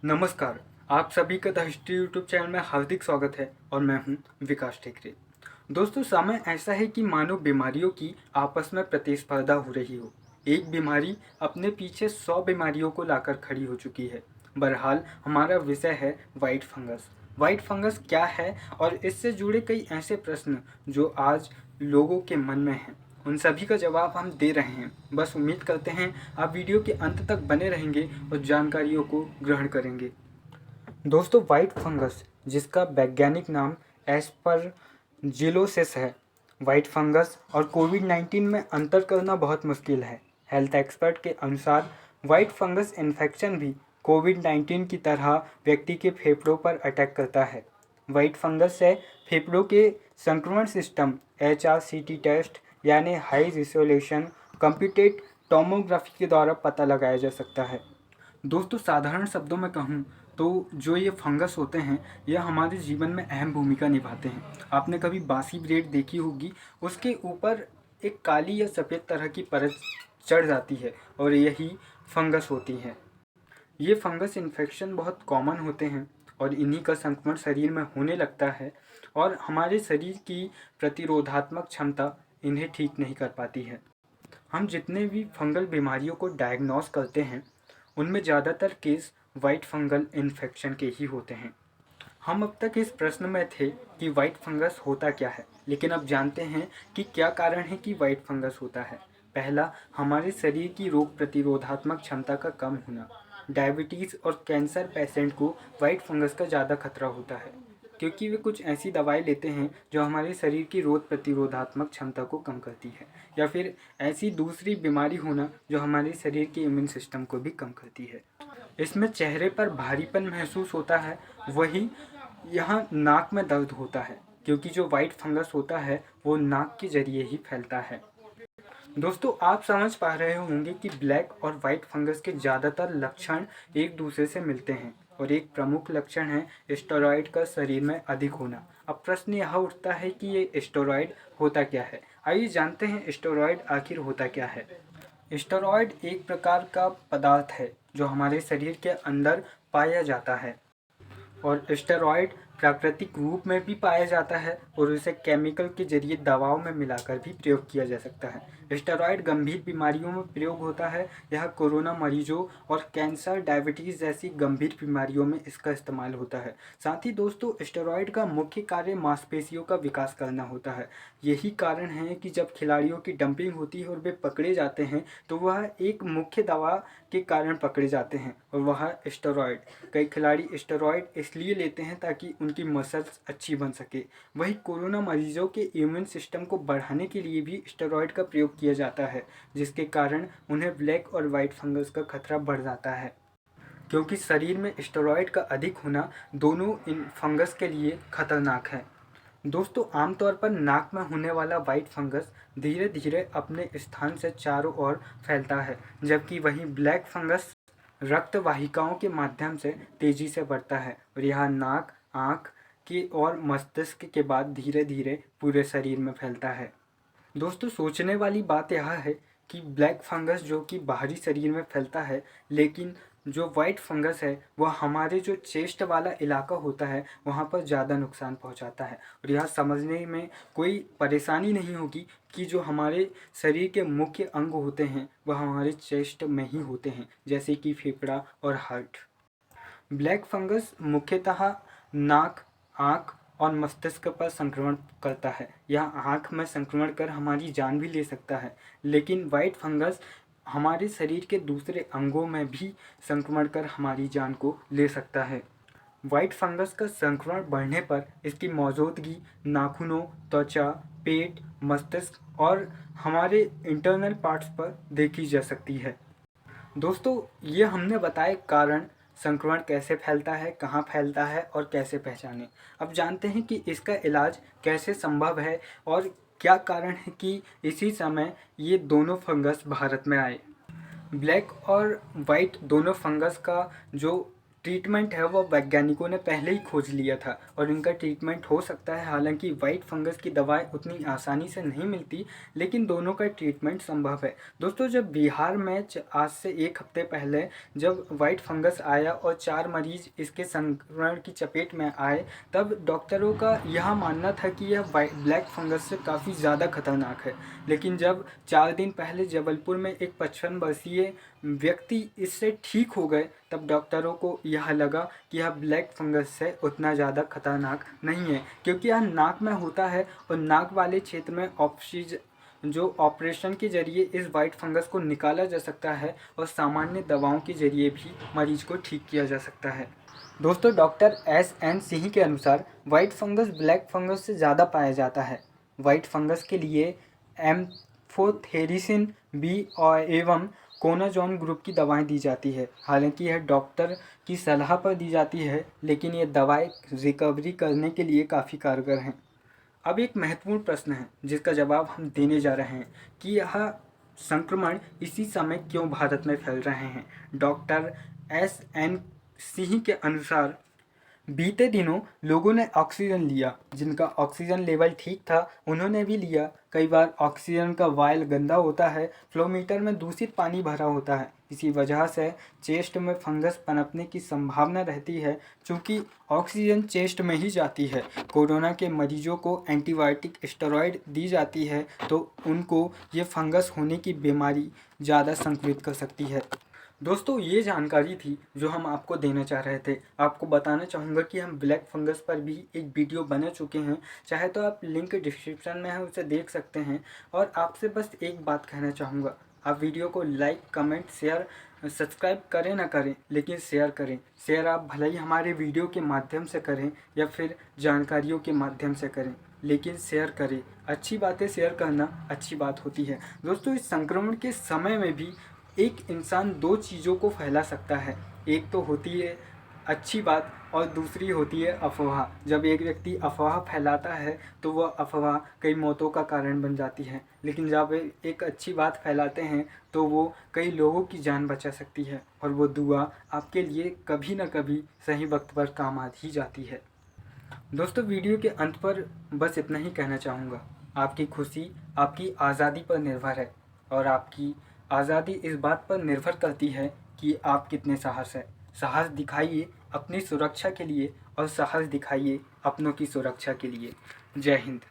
नमस्कार। आप सभी का द हिस्ट्री यूट्यूब चैनल में हार्दिक स्वागत है और मैं हूं विकास टेकरे। दोस्तों, समय ऐसा है कि मानो बीमारियों की आपस में प्रतिस्पर्धा हो रही हो। एक बीमारी अपने पीछे 100 बीमारियों को लाकर खड़ी हो चुकी है। बहरहाल हमारा विषय है वाइट फंगस। वाइट फंगस क्या है और इससे जुड़े कई ऐसे प्रश्न जो आज लोगों के मन में हैं, उन सभी का जवाब हम दे रहे हैं। बस उम्मीद करते हैं आप वीडियो के अंत तक बने रहेंगे और जानकारियों को ग्रहण करेंगे। दोस्तों, वाइट फंगस, जिसका वैज्ञानिक नाम एस्परजिलोसिस है, वाइट फंगस और कोविड-19 में अंतर करना बहुत मुश्किल है। हेल्थ एक्सपर्ट के अनुसार वाइट फंगस इन्फेक्शन भी कोविड-19 की तरह व्यक्ति के फेफड़ों पर अटैक करता है। वाइट फंगस से फेफड़ों के संक्रमण सिस्टम HRCT टेस्ट यानी हाई रिजोल्यूशन कंप्यूटेड टोमोग्राफी के द्वारा पता लगाया जा सकता है। दोस्तों, साधारण शब्दों में कहूँ तो जो ये फंगस होते हैं, यह हमारे जीवन में अहम भूमिका निभाते हैं। आपने कभी बासी ब्रेड देखी होगी, उसके ऊपर एक काली या सफ़ेद तरह की परत चढ़ जाती है और यही फंगस होती है। ये फंगस इन्फेक्शन बहुत कॉमन होते हैं और इन्हीं का संक्रमण शरीर में होने लगता है और हमारे शरीर की प्रतिरोधात्मक क्षमता इन्हें ठीक नहीं कर पाती है। हम जितने भी फंगल बीमारियों को डायग्नोस करते हैं, उनमें ज़्यादातर केस वाइट फंगल इन्फेक्शन के ही होते हैं। हम अब तक इस प्रश्न में थे कि वाइट फंगस होता क्या है, लेकिन अब जानते हैं कि क्या कारण है कि वाइट फंगस होता है। पहला, हमारे शरीर की रोग प्रतिरोधात्मक क्षमता का कम होना। डायबिटीज़ और कैंसर पेशेंट को वाइट फंगस का ज़्यादा खतरा होता है, क्योंकि वे कुछ ऐसी दवाई लेते हैं जो हमारे शरीर की रोग प्रतिरोधात्मक क्षमता को कम करती है, या फिर ऐसी दूसरी बीमारी होना जो हमारे शरीर के इम्यून सिस्टम को भी कम करती है। इसमें चेहरे पर भारीपन महसूस होता है, वही यहाँ नाक में दर्द होता है, क्योंकि जो वाइट फंगस होता है वो नाक के जरिए ही फैलता है। दोस्तों, आप समझ पा रहे होंगे कि ब्लैक और वाइट फंगस के ज़्यादातर लक्षण एक दूसरे से मिलते हैं और एक प्रमुख लक्षण है स्टेरॉइड का शरीर में अधिक होना। अब प्रश्न यह उठता है कि ये स्टेरॉइड होता क्या है। आइए जानते हैं स्टेरॉइड आखिर होता क्या है। स्टेरॉइड एक प्रकार का पदार्थ है जो हमारे शरीर के अंदर पाया जाता है और स्टेरॉइड प्राकृतिक रूप में भी पाया जाता है और उसे केमिकल के जरिए दवाओं में मिलाकर भी प्रयोग किया जा सकता है। स्टेरॉइड गंभीर बीमारियों में प्रयोग होता है। यह कोरोना मरीजों और कैंसर, डायबिटीज़ जैसी गंभीर बीमारियों में इसका इस्तेमाल होता है। साथ ही दोस्तों, स्टेरॉइड का मुख्य कार्य मांसपेशियों का विकास करना होता है। यही कारण है कि जब खिलाड़ियों की डंपिंग होती है और वे पकड़े जाते हैं तो वह एक मुख्य दवा के कारण पकड़े जाते हैं और वह स्टेरॉइड। कई खिलाड़ी स्टेरॉइड इसलिए लेते हैं ताकि उनकी मसल्स अच्छी बन सके। वहीं कोरोना मरीजों के इम्यून सिस्टम को बढ़ाने के लिए भी स्टेरॉइड का प्रयोग किया जाता है, जिसके कारण उन्हें ब्लैक और वाइट फंगस का खतरा बढ़ जाता है, क्योंकि शरीर में स्टेरॉइड का अधिक होना दोनों इन फंगस के लिए खतरनाक है। दोस्तों, आमतौर पर नाक में होने वाला वाइट फंगस धीरे धीरे अपने स्थान से चारों ओर फैलता है, जबकि वहीं ब्लैक फंगस रक्त वाहिकाओं के माध्यम से तेजी से बढ़ता है और यह नाक, आँख की और मस्तिष्क के बाद धीरे धीरे पूरे शरीर में फैलता है। दोस्तों, सोचने वाली बात यह है कि ब्लैक फंगस जो कि बाहरी शरीर में फैलता है, लेकिन जो वाइट फंगस है वह हमारे जो चेस्ट वाला इलाका होता है वहाँ पर ज़्यादा नुकसान पहुँचाता है। और यह समझने में कोई परेशानी नहीं होगी कि जो हमारे शरीर के मुख्य अंग होते हैं वह हमारे चेस्ट में ही होते हैं, जैसे कि फेफड़ा और हार्ट। ब्लैक फंगस मुख्यतः नाक, आँख और मस्तिष्क पर संक्रमण करता है। यह आँख में संक्रमण कर हमारी जान भी ले सकता है, लेकिन वाइट फंगस हमारे शरीर के दूसरे अंगों में भी संक्रमण कर हमारी जान को ले सकता है। वाइट फंगस का संक्रमण बढ़ने पर इसकी मौजूदगी नाखूनों, त्वचा, पेट, मस्तिष्क और हमारे इंटरनल पार्ट्स पर देखी जा सकती है। दोस्तों, ये हमने बताए कारण, संक्रमण कैसे फैलता है, कहाँ फैलता है और कैसे पहचानें। अब जानते हैं कि इसका इलाज कैसे संभव है और क्या कारण है कि इसी समय ये दोनों फंगस भारत में आए। ब्लैक और वाइट दोनों फंगस का जो ट्रीटमेंट है वो वैज्ञानिकों ने पहले ही खोज लिया था और इनका ट्रीटमेंट हो सकता है। हालांकि वाइट फंगस की दवाएं उतनी आसानी से नहीं मिलती, लेकिन दोनों का ट्रीटमेंट संभव है। दोस्तों, जब बिहार में आज से एक हफ्ते पहले जब वाइट फंगस आया और 4 मरीज इसके संक्रमण की चपेट में आए, तब डॉक्टरों का यह मानना था कि यह ब्लैक फंगस से काफ़ी ज़्यादा खतरनाक है। लेकिन जब 4 दिन पहले जबलपुर में एक 55 वर्षीय व्यक्ति इससे ठीक हो गए, तब डॉक्टरों को यह लगा कि यह ब्लैक फंगस से उतना ज़्यादा खतरनाक नहीं है, क्योंकि यह नाक में होता है और नाक वाले क्षेत्र में ऑपरेशन के जरिए इस वाइट फंगस को निकाला जा सकता है और सामान्य दवाओं के जरिए भी मरीज को ठीक किया जा सकता है। दोस्तों, डॉक्टर S.N. सिंह के अनुसार वाइट फंगस ब्लैक फंगस से ज़्यादा पाया जाता है। वाइट फंगस के लिए एम्फोटेरिसिन बी और एवं कोनाजॉन ग्रुप की दवाएं दी जाती है। हालांकि यह डॉक्टर की सलाह पर दी जाती है, लेकिन ये दवाएं रिकवरी करने के लिए काफ़ी कारगर हैं। अब एक महत्वपूर्ण प्रश्न है जिसका जवाब हम देने जा रहे हैं कि यह संक्रमण इसी समय क्यों भारत में फैल रहे हैं। Doctor S.N. सिंह के अनुसार बीते दिनों लोगों ने ऑक्सीजन लिया, जिनका ऑक्सीजन लेवल ठीक था उन्होंने भी लिया। कई बार ऑक्सीजन का वायल गंदा होता है, फ्लोमीटर में दूषित पानी भरा होता है। इसी वजह से चेस्ट में फंगस पनपने की संभावना रहती है। चूँकि ऑक्सीजन चेस्ट में ही जाती है, कोरोना के मरीजों को एंटीबायोटिक स्टेरॉयड दी जाती है, तो उनको ये फंगस होने की बीमारी ज़्यादा संक्रमित कर सकती है। दोस्तों, ये जानकारी थी जो हम आपको देना चाह रहे थे। आपको बताना चाहूँगा कि हम ब्लैक फंगस पर भी एक वीडियो बना चुके हैं, चाहे तो आप लिंक डिस्क्रिप्शन में है उसे देख सकते हैं। और आपसे बस एक बात कहना चाहूँगा, आप वीडियो को लाइक, कमेंट, शेयर, सब्सक्राइब करें ना करें, लेकिन शेयर करें। शेयर आप भले ही हमारे वीडियो के माध्यम से करें या फिर जानकारियों के माध्यम से करें, लेकिन शेयर करें। अच्छी बातें शेयर करना अच्छी बात होती है। दोस्तों, इस संक्रमण के समय में भी एक इंसान 2 चीज़ों को फैला सकता है। एक तो होती है अच्छी बात और दूसरी होती है अफवाह। जब एक व्यक्ति अफवाह फैलाता है तो वह अफवाह कई मौतों का कारण बन जाती है, लेकिन जब वे एक अच्छी बात फैलाते हैं तो वो कई लोगों की जान बचा सकती है और वो दुआ आपके लिए कभी ना कभी सही वक्त पर काम आ ही जाती है। दोस्तों, वीडियो के अंत पर बस इतना ही कहना चाहूँगा, आपकी खुशी आपकी आज़ादी पर निर्भर है और आपकी आज़ादी इस बात पर निर्भर करती है कि आप कितने साहस दिखाइए अपनी सुरक्षा के लिए और साहस दिखाइए अपनों की सुरक्षा के लिए। जय हिंद।